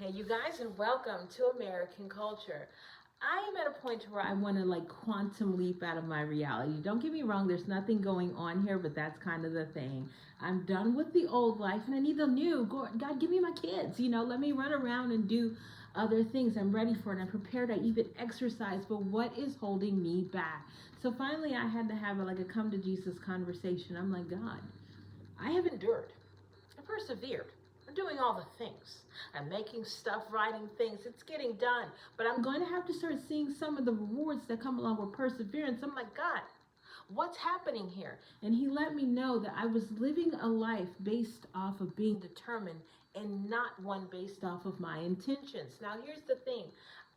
Hey, you guys, and welcome to American Culture. I am at a point where I want to like quantum leap out of my reality. Don't get me wrong, there's nothing going on here, but that's kind of the thing. I'm done with the old life and I need the new. God, give me my kids, let me run around and do other things. I'm ready for it. I'm prepared. I even exercise, but what is holding me back? So finally, I had to have a come to Jesus conversation. I'm like, God, I have endured. I persevered. I'm doing all the things. I'm making stuff, writing things. It's getting done. But I'm going to have to start seeing some of the rewards that come along with perseverance. I'm like, God, what's happening here? And he let me know that I was living a life based off of being determined and not one based off of my intentions. Now, here's the thing.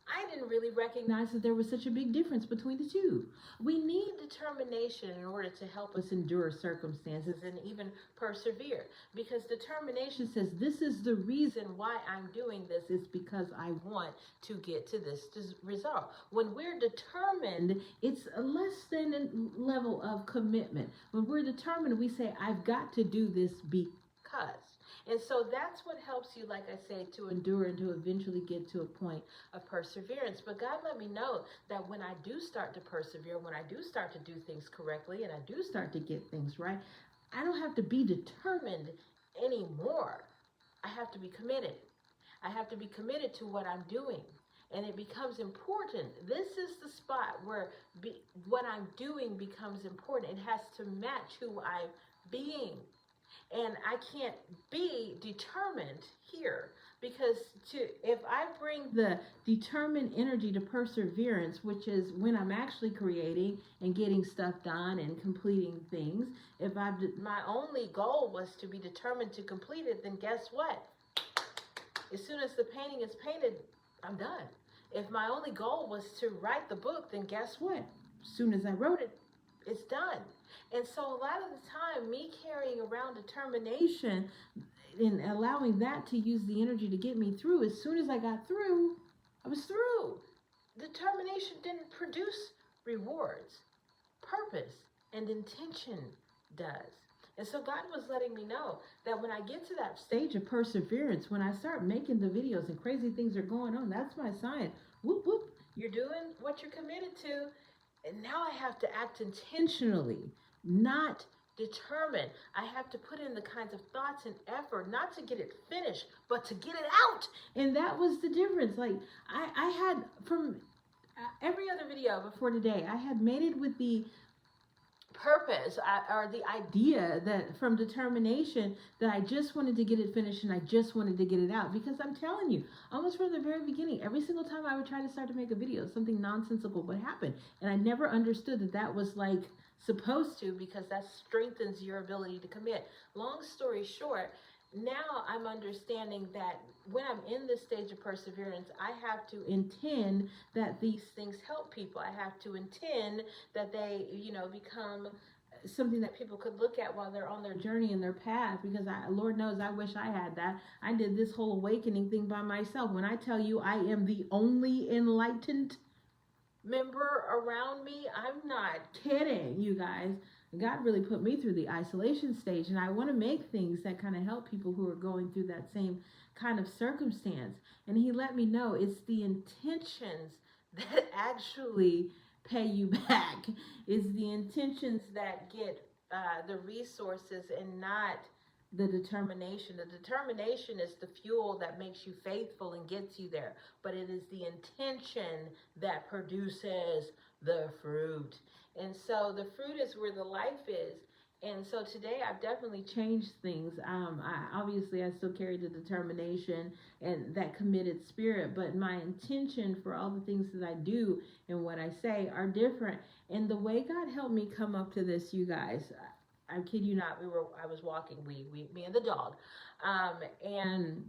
I didn't really recognize that there was such a big difference between the two. We need determination in order to help us endure circumstances and even persevere. Because determination says, this is the reason why I'm doing this, is because I want to get to this result. When we're determined, it's a less than a level of commitment. When we're determined, we say, I've got to do this because. And so that's what helps you, like I say, to endure and to eventually get to a point of perseverance. But God let me know that when I do start to persevere, when I do start to do things correctly, and I do start to get things right, I don't have to be determined anymore. I have to be committed. I have to be committed to what I'm doing. And it becomes important. This is the spot where what I'm doing becomes important. It has to match who I'm being. And I can't be determined here because if I bring the determined energy to perseverance, which is when I'm actually creating and getting stuff done and completing things, if my only goal was to be determined to complete it, then guess what? As soon as the painting is painted, I'm done. If my only goal was to write the book, then guess what? As soon as I wrote it, it's done. And so a lot of the time, me carrying around determination and allowing that to use the energy to get me through, as soon as I got through, I was through. Determination didn't produce rewards. Purpose and intention does. And so God was letting me know that when I get to that stage of perseverance, when I start making the videos and crazy things are going on, that's my sign. Whoop, whoop. You're doing what you're committed to. And now I have to act intentionally, not determined. I have to put in the kinds of thoughts and effort, not to get it finished, but to get it out. And that was the difference. Like I had from every other video before today, I had made it with the purpose or the idea that from determination that I just wanted to get it finished and I just wanted to get it out. Because I'm telling you, almost from the very beginning, every single time I would try to start to make a video, something nonsensical would happen. And I never understood that that was like supposed to, because that strengthens your ability to commit. Long story short, now I'm understanding that when I'm in this stage of perseverance, I have to intend that these things help people. I have to intend that they, become something that people could look at while they're on their journey and their path. Because Lord knows, I wish I had that. I did this whole awakening thing by myself. When I tell you I am the only enlightened member around me, I'm not kidding, you guys. God really put me through the isolation stage, and I want to make things that kind of help people who are going through that same kind of circumstance. And he let me know it's the intentions that actually pay you back. It's the intentions that get the resources and not the determination. The determination is the fuel that makes you faithful and gets you there, but it is the intention that produces the fruit. And so the fruit is where the life is. And so today I've definitely changed things. I still carry the determination and that committed spirit, but my intention for all the things that I do and what I say are different. And the way God helped me come up to this, you guys, I kid you not, I was walking, me and the dog, and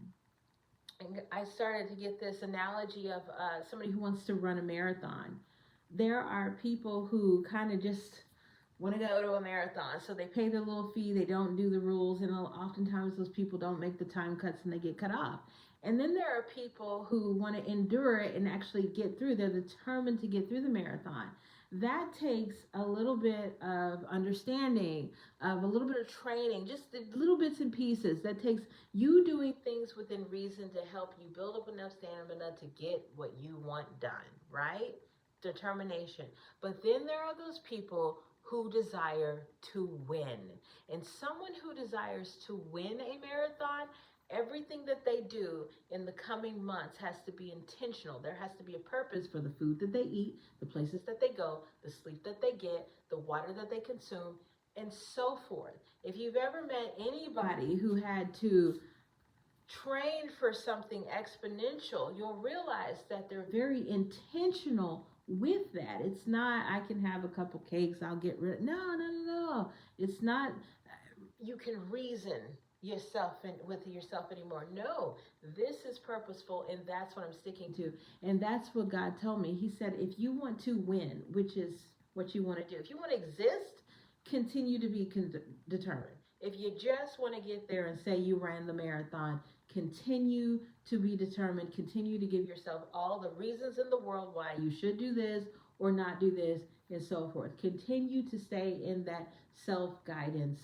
I started to get this analogy of somebody who wants to run a marathon. There are people who kind of just want to go to a marathon, so they pay their little fee, they don't do the rules, and oftentimes those people don't make the time cuts and they get cut off. And then there are people who want to endure it and actually get through. They're determined to get through the marathon. That takes a little bit of understanding, of a little bit of training, just the little bits and pieces. That takes you doing things within reason to help you build up enough stamina to get what you want done, right? Determination. But then there are those people who desire to win. And someone who desires to win a marathon, everything that they do in the coming months has to be intentional. There has to be a purpose for the food that they eat, the places that they go, the sleep that they get, the water that they consume, and so forth. If you've ever met anybody who had to train for something exponential, you'll realize that they're very intentional with that. It's not, I can have a couple cakes, I'll get rid. No, no, no, no. It's not. You can reason yourself and with yourself anymore. No, this is purposeful, and that's what I'm sticking to. And that's what God told me. He said, if you want to win, which is what you want to do, if you want to exist, continue to be determined. If you just want to get there and say you ran the marathon, continue to be determined. Continue to give yourself all the reasons in the world why you should do this or not do this, and so forth. Continue to stay in that self-guidance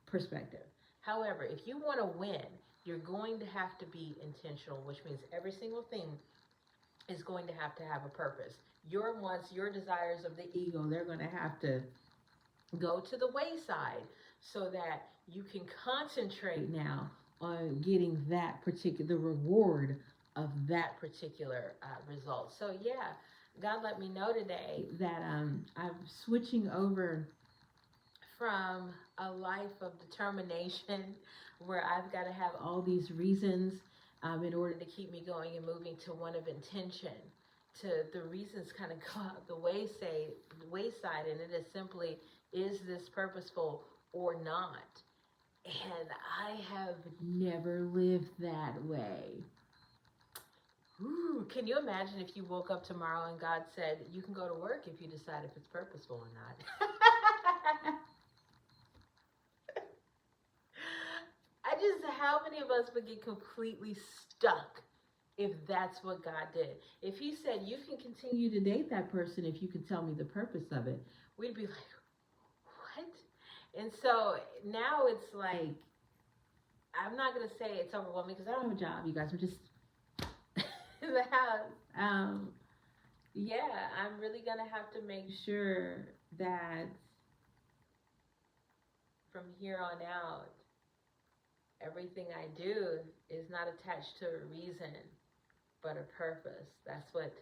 perspective. However, if you want to win, you're going to have to be intentional, which means every single thing is going to have a purpose. Your wants, your desires of the ego, they're going to have to go to the wayside so that you can concentrate now on getting that particular reward of that particular result. So yeah, God let me know today that I'm switching over from a life of determination where I've got to have all these reasons in order to keep me going and moving, to one of intention, to the reasons kind of go out the wayside, and it is simply, is this purposeful or not? And I have never lived that way. Ooh, can you imagine if you woke up tomorrow and God said, you can go to work if you decide if it's purposeful or not? How many of us would get completely stuck if that's what God did? If he said, you can continue to date that person if you can tell me the purpose of it, we'd be like, what? And so now it's like, I'm not going to say it's overwhelming because I don't have a job, you guys. I'm just in the house. Yeah, I'm really going to have to make sure that from here on out, everything I do is not attached to a reason, but a purpose. That's what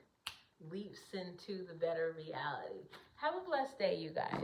leaps into the better reality. Have a blessed day, you guys.